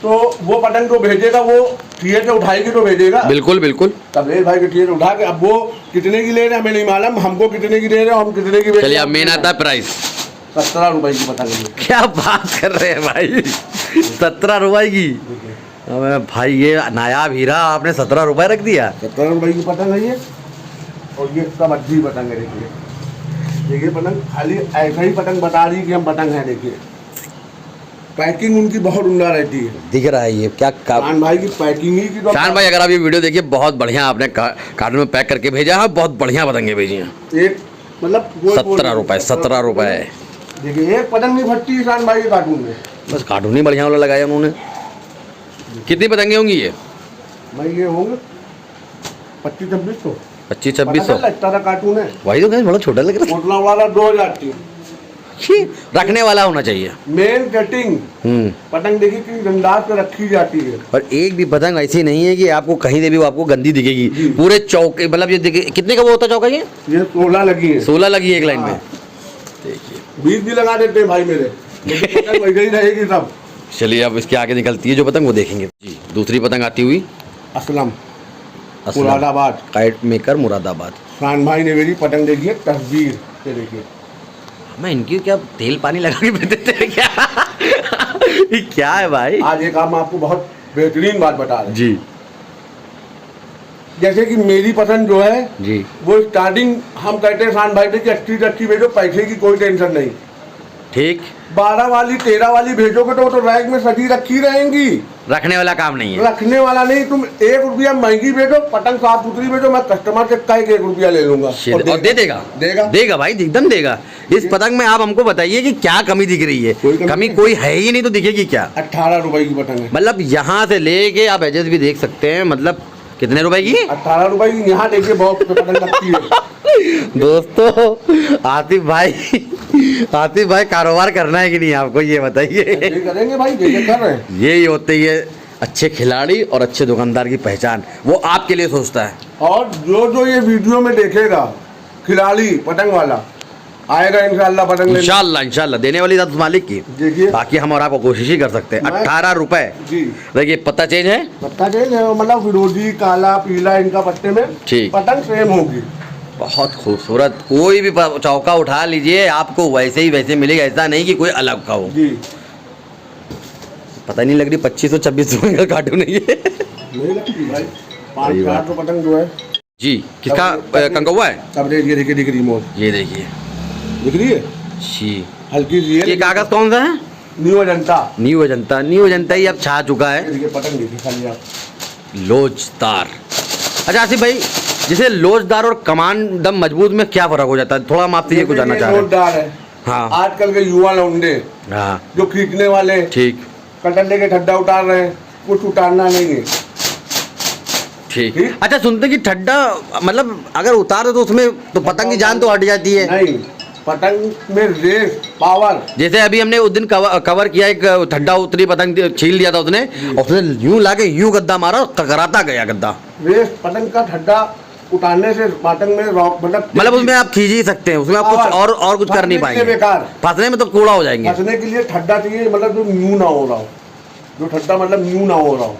तो वो पतंग तो भेजेगा, वो थिएटर से उठाएगी तो भेजेगा। बिल्कुल। तबरेज भाई के थिएटर उठा के, अब वो कितने की ले रहे हैं हमें नहीं मालूम, हमको कितने की दे रहे हैं, हम कितने की। चलिए अब मेन आता है प्राइस। 17 रुपए की पतंग। क्या बात कर रहे हैं भाई, 17 रुपए की? अबे भाई ये नायाब हीरा आपने 17 रुपए रख दिया। 17 रुपए की पतंग है ये। और ये सब अच्छी पतंग है। देखिए पतंग खाली ऐसा ही पतंग बता रही कि हम पतंग है। देखिए पैकिंग उनकी बहुत उम्दा रहती है। दिख रहा है ये क्या? शान भाई की पैकिंग ही की तो। शान भाई अगर आप ये वीडियो देखिए, बहुत बढ़िया आपने कार्टून में पैक करके भेजा है, बहुत बढ़िया पतंगे भेजी हैं। एक मतलब 17 रुपए। देखिए एक पतंग नहीं फटती शान भाई के कार्टून में। बस कार्टून ही बढ़िया वाला लगाया उन्होंने। कितनी पतंगे होंगी ये? भाई ये होंगे 25-26 25-26 लगता था कार्टून है। वही तो बड़ा छोटा लग रहा है। मोटला वाला 2000 की। रखने वाला होना चाहिए। मेन कटिंग पतंग देखिए कि अंदाज पे रखी जाती है। और एक भी पतंग ऐसी नहीं है कि आपको कहीं से भी वो आपको गंदी दिखेगी। पूरे चौके मतलब ये देखिए कितने का वो होता है चौका? ये 16 लगी है। 16 लगी है एक लाइन में। देखिए 20 भी लगा देते हैं भाई मेरे, लेकिन पतंग वही ही रहेगी सब। चलिए अब इसके आगे निकलती है जो पतंग वो देखेंगे जी। दूसरी पतंग आती हुई असलम मुरादाबाद, काइट मेकर मुरादाबाद। खान भाई ने मेरी पतंग देखी है, तस्वीर से देखिए। मैं इनकी क्या तेल पानी लगा के देते हैं क्या? ये क्या है भाई? आज एक हम आपको बहुत बेहतरीन बात बता रहे हैं जी। जैसे कि मेरी पसंद जो है जी वो स्टार्टिंग हम कहते हैं खान भाई की अच्छी से अच्छी भेजो, पैसे की कोई टेंशन नहीं। ठीक 12 वाली 13 वाली भेजोगे तो वो तो रैक में सजी रखी रहेंगी। रखने वाला काम नहीं है। रखने वाला नहीं, तुम 1 रुपया महंगी भेजो, पतंग साफ सुथरी भेजो, मैं कस्टमर से कई 1 रुपया ले लूंगा और दे देगा। देगा भाई, एकदम देगा। इस पतंग में आप हमको बताइए कि क्या कमी दिख रही है? कमी कोई है ही नहीं तो दिखेगी क्या? 18 रुपए की पतंग है। मतलब यहाँ से लेके आप एजेस भी देख सकते हैं। मतलब कितने रुपए की? 18 रुपए की। यहाँ देखिए बहुत पतंग लगती है। दोस्तों आतिफ भाई कारोबार करना है कि नहीं आपको ये बताइए। करेंगे भाई, कर रहे हैं। यही होती है अच्छे खिलाड़ी और अच्छे दुकानदार की पहचान, वो आपके लिए सोचता है। और जो ये वीडियो में देखेगा खिलाड़ी पतंग वाला आएगा इंशाल्लाह पतंग लेने। इंशाल्लाह देने वाली बात मालिक की। देखिए बाकी हम और आपको कोशिश ही कर सकते हैं। 18 रुपए जी। देखिए पत्ता चेंज है, मतलब फिरोजी काला पीला इनका पत्ते में ठीक पतंग सेम होगी। बहुत खूबसूरत। कोई भी चौका उठा लीजिए आपको वैसे ही वैसे मिलेगा, ऐसा नहीं कि कोई अलग का हो जी। पता नहीं लग रही 25-26 रुपए का कार्टून है ये। नहीं लगती भाई, 5-4 पतंग जो है जी। किसका कंकौवा है? सब ये देखिए दिख रही मोर, ये देखिए दिख रही है जी। हल्की सी है। ये कागज कौन सा है? न्यू अजंता ही अब छा चुका है। देखिए पतंग देखिए खाली आप। लोचदार। अच्छा आसिफ भाई, जैसे लोचदार और कमान दम मजबूत में क्या फर्क हो जाता है? थोड़ा हम आपसे ये कुछ जानना चाह रहे हैं। लोचदार है हाँ। आजकल के युवा लौंडे हाँ जो खींचने वाले ठीक कटन लेके ठड्डा उतार रहे हैं, कुछ उतारना नहीं है। ठीक। अच्छा सुनते कि ठड्डा मतलब अगर उतार दो तो उसमें तो पतंग की जान तो हट जाती है। नहीं, पतंग में रेस पावर। जैसे अभी हमने उस दिन कवर किया, एक ठड्डा उतरी पतंग छील दिया था उसने, और उसने यूं लाके यूं गद्दा मारा, कराता गया गद्दा। रेस पतंग का ठड्डा उतारने से पतंग में रॉक मतलब उसमें आप खींच ही सकते हैं, उसमें आप कुछ और कुछ कर नहीं पाएंगे। बेकार फंसने में तो कूड़ा हो जाएंगे। फंसने के लिए ठड्डा चाहिए, मतलब जो न्यू ना हो रहा हो, जो ठड्डा मतलब न्यू ना हो रहा हो।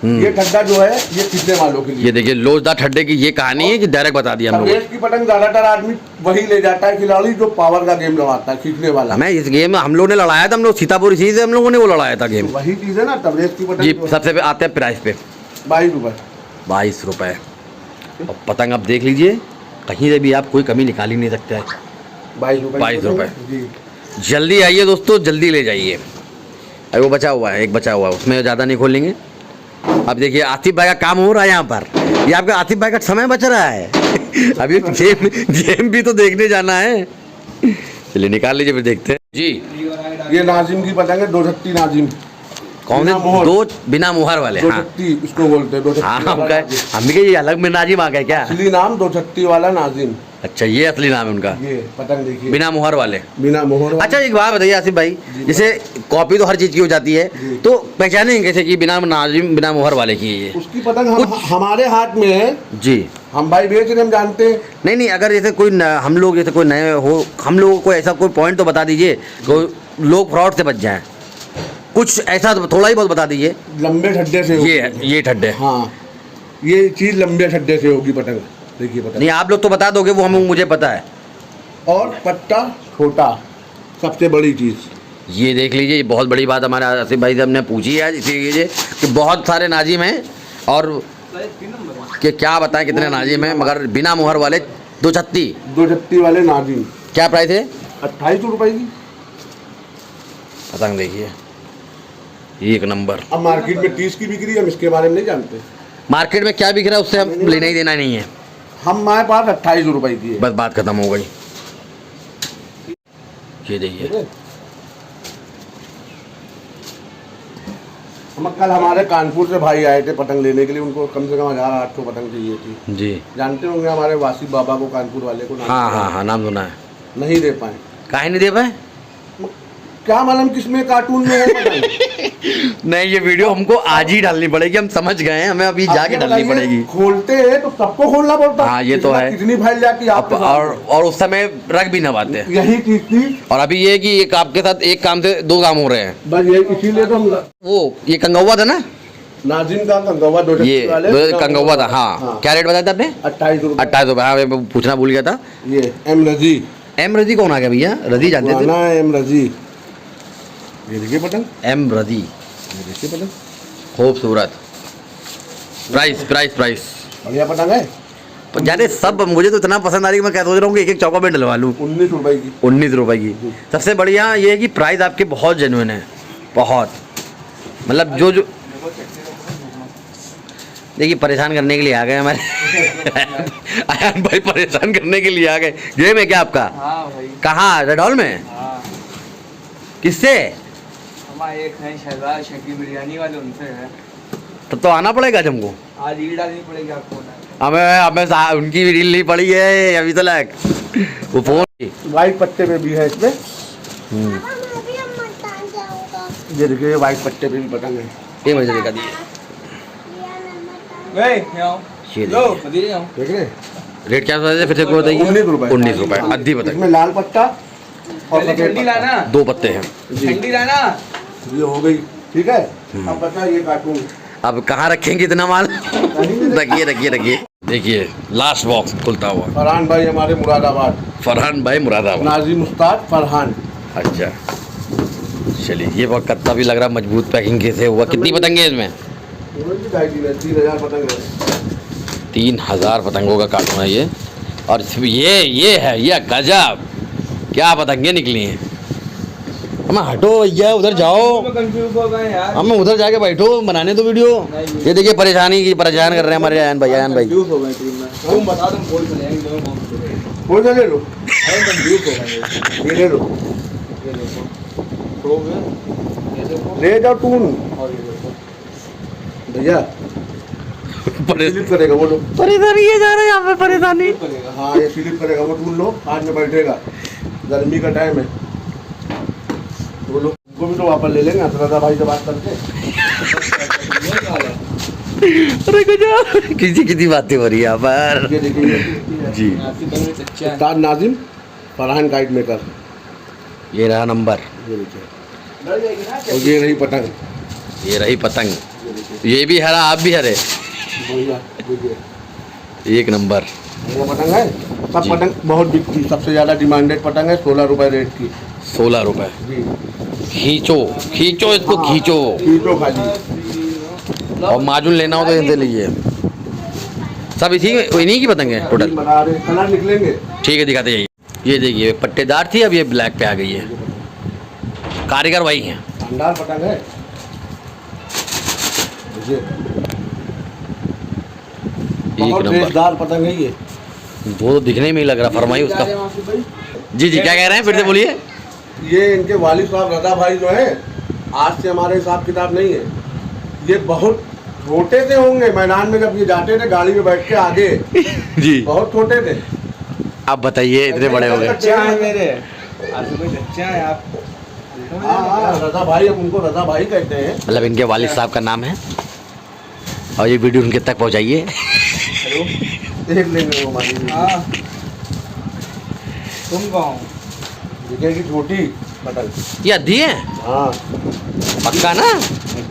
ये ठड्डा जो है ये खींचने वालों के लिए। ये देखिए लोचदार ठड्डे की ये कहानी है कि डायरेक्ट बता दिया हम लोग। की पतंग ज्यादातर आदमी वही ले जाता है खिलाड़ी जो पावर का गेम लगाता है, खींचने वाला। मैं इस गेम में हम लोग ने लड़ाया था, हम लोग सीतापुर इसी से हम लोगों ने वो लड़ाया था गेम। वही चीज है ना तबरेज की पतंग जी। सबसे आते हैं प्राइस पे 22 रुपए। और पतंग आप देख लीजिए, कहीं से भी आप कोई कमी निकाल ही नहीं सकते हैं। 22 रुपए। जल्दी आइए दोस्तों, जल्दी ले जाइए। अरे वो बचा हुआ है, एक बचा हुआ है, उसमें ज़्यादा नहीं खोलेंगे। अब देखिए आतिफ भाई का काम हो रहा है यहाँ पर। ये आपका आतिफ भाई का समय बच रहा है। अभी गेम भी तो देखने जाना है। चलिए निकाल लीजिए फिर देखते हैं जी। ये नाजिम की पतंग है, 236 नाजिम। कौन है? दो बिना मुहर वाले। हाँ इसको बोलते हैं। हाँ हम भी ये अलग में नाजिम आ गए क्या? असली नाम 236 वाला नाजिम। अच्छा ये असली नाम है उनका। ये पतंग देखिए बिना मुहर वाले। अच्छा एक बात बताइए आसिफ भाई, जैसे कॉपी तो हर चीज की हो जाती है, तो पहचानेंगे कैसे कि बिना नाजिम बिना मुहर वाले की है? उसकी पतंग हमारे हाथ में है जी। हम भाई बेच रहे, हम जानते हैं। नहीं अगर जैसे कोई हम लोग जैसे कोई नए हो, हम लोगों को ऐसा कोई पॉइंट तो बता दीजिए लोग फ्रॉड से बच जाएं। कुछ ऐसा थोड़ा ही बहुत बता दीजिए। लंबे ठड्डे से ये ठड्डे। हाँ ये चीज लंबे ठड्डे से होगी पतंग। देखिए पतंग नहीं आप लोग तो बता दोगे, वो मुझे पता है। और पट्टा छोटा, सबसे बड़ी चीज ये देख लीजिए। ये बहुत बड़ी बात हमारे आसिफ भाई से हमने पूछी है, इसीलिए कि बहुत सारे नाजिम हैं और कि क्या बताएं कितने नाजिम हैं, मगर बिना मुहर वाले 236 वाले नाजिम। क्या प्राइस है? 28 रुपए की पतंग। देखिए एक नंबर। अब मार्केट में 30 की बिक्री है, हम इसके बारे में नहीं जानते। मार्केट में क्या बिक रहा है उससे हम लेना ही देना नहीं है। हमारे पास 28 रुपए की है, बस बात खत्म हो गई। ये देखिए कल हमारे कानपुर से भाई आए थे पतंग लेने के लिए, उनको कम से कम 1800 पतंग चाहिए थी जी। जानते होंगे हमारे वासी बाबा को, कानपुर वाले को। हाँ नाम सुना है। नहीं दे पाए। काहे नहीं दे पाए? क्या मालूम किसमें कार्टून में है पतंग। नहीं, ये वीडियो हमको आज ही डालनी पड़ेगी, हम समझ गए हैं, हमें अभी जाके डालनी पड़ेगी। खोलते हैं तो सबको खोलना पड़ता है। हाँ, ये तो है। कितनी फाइल जाती आप और उस समय रख भी ना पाते, यही चीज थी। और अभी ये कि एक आपके साथ एक काम से दो काम हो रहे हैं, बस ये इसीलिए तो हम वो ये कंगौवा था ना, नाजिम का कंगौवा ये कंगौवा था। हाँ, क्या रेट बताया था आपने? 28 रुपए। 28 रुपए। हाँ, मैं पूछना भूल गया था। ये एम रजी। एम रजी कौन आ गया भैया? रजी जानते थे? एम रजी, ये देखिए पतंग, एम रजी, ये देखिए पतंग, खूबसूरत। प्राइस प्राइस प्राइस बढ़िया पतंग है। जाने सब, मुझे तो इतना पसंद आ रही है, मैं क्या सोच रहा हूँ कि एक एक चौका में डलवा लूँ। 19 रुपए की। 19 रुपए की। सबसे बढ़िया ये है कि प्राइस आपके बहुत जेन्युइन है, बहुत, मतलब जो जो देखिए परेशान करने के लिए आ गए हमारे आयान भाई, परेशान करने के लिए आ गए। गेम है क्या आपका? हाँ भाई। कहाँ? रेड हॉल में? हाँ। किससे? हमारे एक हैं शहजाद शकील बिरयानी वाले, उनसे है। तब तो आना पड़ेगा आज हमको। आज रील डालनी पड़ेगी आपको ना। हमें उनकी भी रील नहीं पड़ी है अभी तक, वो फोन। व्हाइट पत्ते पे भी है इसमें। ये देखिए व्हाइट पत्ते पे भी पतंग है। ये मुझे दिखा दिए, ये लो देखिए। मदीरे आओ। देख रहे रेट क्या बताइए फिर से? को बताइए। 19 रुपए। 19 रुपए अद्धी बताइए। इसमें लाल पत्ता और पहले सफेद ठंडी पत्ता। लाना, दो पत्ते हैं। ठंडी लाना। ये हो गई, ठीक है। अब बचा ये कार्टून। अब कहाँ रखेंगे इतना माल? रखिए रखिए रखिए। देखिए लास्ट बॉक्स खुलता हुआ। फरहान भाई हमारे मुरादाबाद। फरहान भाई मुरादाबाद। नाजिम उस्ताद फरहान। अच्छा चलिए, ये बहुत कत्ता भी लग रहा है, मजबूत पैकिंग कैसे हुआ। कितनी पतंगे हैं इसमें? 3000 पतंग है। 3000 पतंगों का कार्टून है ये। और इसमें ये है, ये गजब, क्या पतंगे निकली हैं। हम हटो भैया, उधर जाओ, कंफ्यूज हो गए यार। हम उधर जाके बैठो, बनाने दो वीडियो। ये देखिए परेशानी की परेशान कर रहे हैं हमारे आयन भाई। आयन भाई कंफ्यूज हो गए टीम में। तुम बता, तुम बोल चले जाएंगे दोनों कौन से। हो जा ले लो, अरे कंफ्यूज हो गए। ये ले लो, ये देखो प्रो में, ये देखो ले जाओ टून और ये देखो। भैया। स्लिप करेगा वो लोग। परेशानी ये जा रहा है यहाँ पे, परेशानी। करेगा। हाँ ये स्लिप करेगा वो टून लो, हाथ में बैठेगा, गर्मी का टाइम है। वो लोग उनको भी तो वापस ले लेंगे असरदा भाई से बात करके। अरे गजब, किसी बातें हो रही है यहाँ पर। ये देखिए जी, उस्ताद नाजिम फरहान गाइड मेकर। ये रहा नंबर, ये देखिए, और ये रही पतंग। ये रही पतंग, ये भी हरा, आप भी हरे। बढ़िया, देखिए एक नंबर ये पतंग है। सब जी। पतंग बहुत बिकती, सबसे ज़्यादा डिमांडेड पतंग है, 16 रुपए रेट की। 16 रुपए। जी खींचो खींचो इसको, खींचो। खींचो खाली। और माजून लेना हो तो इनसे लीजिए। सब इन्हीं की पतंग है टोटल। बता रहे कलर निकलेंगे। ठीक है, दिखाते जाइए। ये देखिए पट्टेदार थी, अब ये ब्लैक पे आ गई है। कारीगर वही हैं। शानदार पतंग है। देखिए एक बहुत नंबर। रेशदार पतंग है ये। वो तो दिखने में ही लग रहा, फरमाइए उसका। जी जी, क्या कह रहे हैं, फिर से बोलिए। ये इनके वालिद साहब रजा भाई जो है, आज से हमारे हिसाब किताब नहीं है, ये बहुत छोटे थे होंगे मैदान में जब ये जाते थे गाड़ी में बैठ के आगे। जी, बहुत छोटे थे। आप बताइए, इतने बड़े हो गए। बच्चे हैं मेरे, आज कोई बच्चे हैं आप। हाँ रजा भाई, हम उनको रजा भाई कहते हैं। मतलब इनके वालिद साहब का नाम है, और ये वीडियो उनके तक पहुंचाइए। देख लेंगे वो हमारी। हाँ तुम कौन? दिखेगी छोटी पतंग। ये अद्धी है हाँ पक्का ना?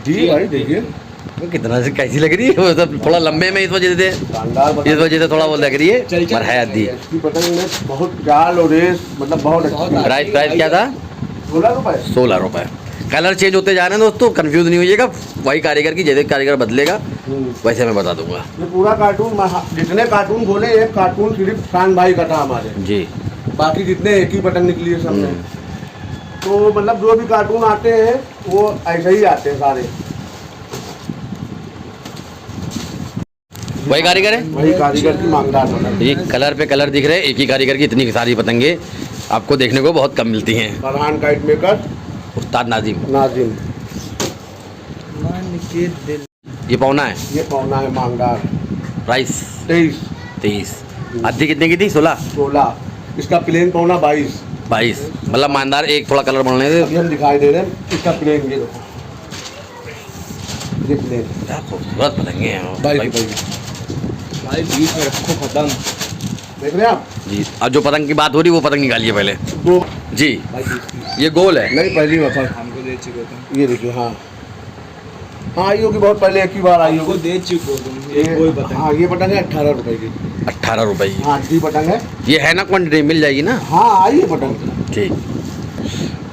जी भाई देखिए वो कितना से कैसी लग रही है, वो सब थोड़ा लंबे में इस वजह से, शानदार इस पतंग। वजह से थोड़ा वो लग रही है, पर है अद्धी। इसकी पतंग में बहुत जाल और रेस, मतलब बहुत अच्छी है। प्राइस प्राइस क्या था? 16 रुपए। 16 रुपए। कलर चेंज होते जा रहे हैं दोस्तों, कंफ्यूज नहीं होइएगा। वही कारीगर की, जैसे कारीगर बदलेगा वैसे मैं बता दूंगा। ये पूरा कार्टून, जितने कार्टून खोले एक कार्टून सिर्फ शान भाई का था हमारे, जी, बाकी जितने एक ही पतंग निकली है सब में। तो मतलब जो भी कार्टून आते हैं वो ऐसे ही आते हैं सारे। वही कारीगर है, वही कारीगर की मांगदार पतंग। ये कलर पे कलर दिख रहे हैं। एक ही कारीगर की इतनी सारी पतंगे आपको देखने को बहुत कम मिलती हैं। फरहान गाइड मेकर उस्ताद नाजिम। नाजिम। ये पौना है। ये पौना है मांगदार। प्राइस 23। 23। अद्धी कितने की थी? 16। 16। इसका प्लेन पौना 22। 22 मतलब मानदार एक थोड़ा कलर बनने दे। अभी हम दिखाई दे रहे हैं इसका प्लेन, ये देखो ये प्लेन क्या खूबसूरत पतंगे हैं भाई भाई। भाई बीच में रखो खत्म। देख रहे हैं आप? जी अब जो पतंग की बात हो रही है वो पतंग निकालिए पहले दो जी। भाई बीच में ये गोल है। नहीं, पहली दफा हमको दे चुके हो तुम। ये देखिए। हाँ हाँ, आई होगी बहुत पहले, एक ही बार आई हमको होगी। दे चुके हो तुम। एक कोई पता हाँ, ये पतंग है 18 रुपए की। 18 रुपए की। हाँ, अच्छी पतंग है। ये है ना क्वान्टिटी मिल जाएगी ना। हाँ, आई है पतंग। ठीक,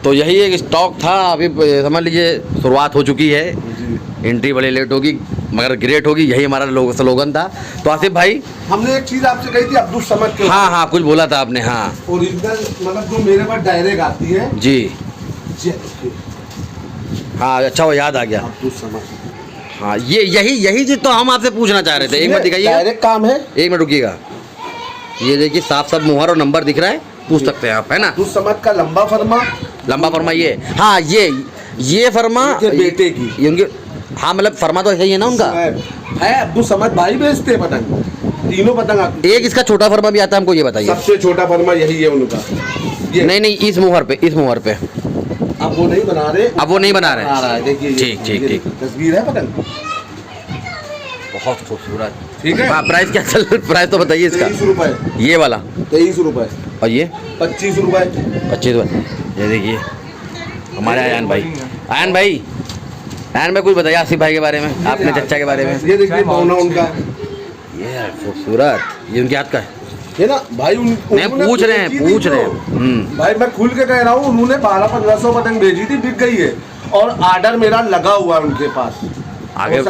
तो यही एक स्टॉक था। अभी समझ लीजिए शुरुआत हो चुकी है, एंट्री बड़ी लेट होगी मगर ग्रेट होगी, यही हमारा स्लोगन था। तो आसिफ भाई हमने एक चीज आपसे कही थी अब्दुल समद के। हाँ हाँ कुछ बोला था आपने। हाँ ओरिजिनल मतलब जो मेरे पास डायरेक्ट आती है जी। ये हाँ अच्छा वो याद आ गया। अब्दुल समद। हाँ ये यही चीज़ तो हम आपसे पूछना चाह रहे थे। एक मिनट दिखाइए, डायरेक्ट काम है। एक मिनट रुकिएगा। ये देखिए साफ साफ मुहर और नंबर दिख रहा है, पूछ सकते हैं आप, है ना। अब्दुल समद का लंबा फरमा, लंबा फरमा ये। हाँ ये फरमा उनके बेटे की। ये उनके। हाँ मतलब फरमा तो ऐसा ही है ना उनका। है अब्दुल समद भाई बेचते हैं पतंग, तीनों पतंग आती। एक इसका छोटा फरमा भी आता है, हमको ये बताइए। सबसे छोटा फरमा यही है उनका। ये नहीं इस मुहर पे अब वो नहीं बना रहे। अब वो नहीं बना रहे। आ रहा है, देखिए ठीक, ठीक, ठीक। तस्वीर है पतंग। बहुत खूबसूरत। ठीक है। हाँ प्राइस क्या चल, प्राइस तो बताइए इसका। 23 रुपए। ये वाला 23 रुपए। और ये 25 रुपए। 25 रुपये। ये देखिए हमारे आयन भाई कुछ बताइए आसिफ भाई के बारे में, अपने चचा के बारे में। ये देखिए पौना उनका। ये खूबसूरत, ये उनके हाथ का है। है ना भाई। नहीं पूछ रहे हैं। भाई मैं खुल के कह रहा हूँ, उन्होंने 1200-1500 पतंग भेजी थी, बिक गई है और ऑर्डर मेरा लगा हुआ है उनके पास। आगे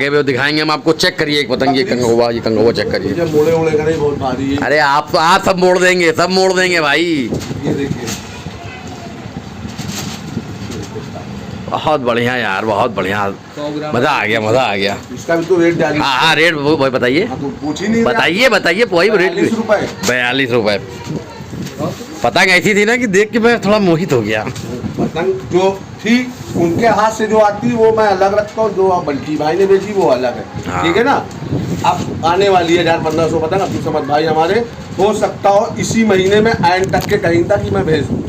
भी वो दिखाएंगे हम आपको। चेक करिए एक पतंग, ये कंगवा चेक करिए। मुझे मोड़े ओड़े का नहीं, बहुत भारी है। अरे आप सब मोड़ देंगे भाई। ये देखिए बहुत बढ़िया यार, बहुत बढ़िया, मजा आ गया। इसका भी तो रेट डाली। हाँ रेट वो भाई बताइए। हाँ, तो पूछ ही नहीं रहा। बताइए वही रेट। 42 रुपए। 42 रुपए। पतंग ऐसी थी ना कि देख के मैं थोड़ा मोहित हो गया। पतंग जो थी उनके हाथ से जो आती वो मैं अलग रखता हूँ, जो बल्टी भाई ने बेची वो अलग है। हाँ। ठीक है ना। अब आने वाली है 1500 पतंग। अब्दुल समद भाई हमारे, हो सकता हो इसी महीने में एंड तक के कहीं तक कि मैं भेज दूँ।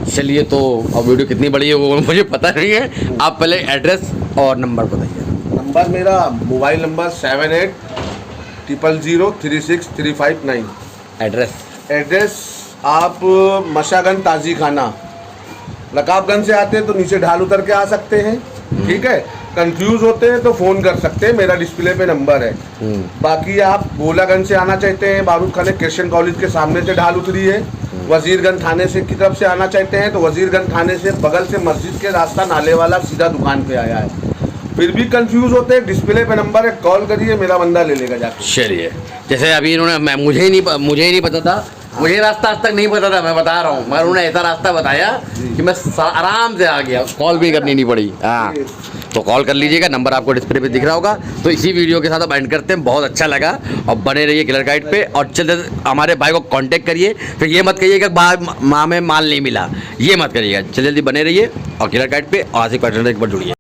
चलिए तो अब वीडियो कितनी बड़ी है वो मुझे पता नहीं है। आप पहले एड्रेस और नंबर बताइए। नंबर मेरा मोबाइल नंबर 7800036359। एड्रेस आप मशागंज ताजी खाना, रकाबगंज से आते हैं तो नीचे ढाल उतर के आ सकते हैं। ठीक है। कंफ्यूज होते हैं तो फ़ोन कर सकते हैं, मेरा डिस्प्ले पे नंबर है। बाकी आप गोलागंज से आना चाहते हैं, बारूद खाने क्रिश्चियन कॉलेज के सामने से ढाल उतरी है। वजीरगंज थाने से की तरफ से आना चाहते हैं तो वजीरगंज थाने से बगल से मस्जिद के रास्ता नाले वाला सीधा दुकान पे आया है। फिर भी कंफ्यूज होते हैं, डिस्प्ले पे नंबर है, कॉल करिए, मेरा बंदा ले लेगा जाके। चलिए जैसे अभी इन्होंने मुझे ही नहीं पता था, मुझे रास्ता आज तक नहीं पता था, मैं बता रहा हूँ, मगर उन्होंने ऐसा रास्ता बताया कि मैं आराम से आ गया, कॉल भी करनी नहीं पड़ी। हाँ तो कॉल कर लीजिएगा, नंबर आपको डिस्प्ले पे दिख रहा होगा। तो इसी वीडियो के साथ अब एंड करते हैं। बहुत अच्छा लगा और बने रहिए किलर गाइड पे और चलते हमारे भाई को कांटेक्ट करिए। फिर ये मत कहिएगा माँ में माल नहीं मिला, ये मत करिएगा। जल्दी बने रहिए और किलर गाइड पे और आसिफ पैटर्न एक बार जुड़िए।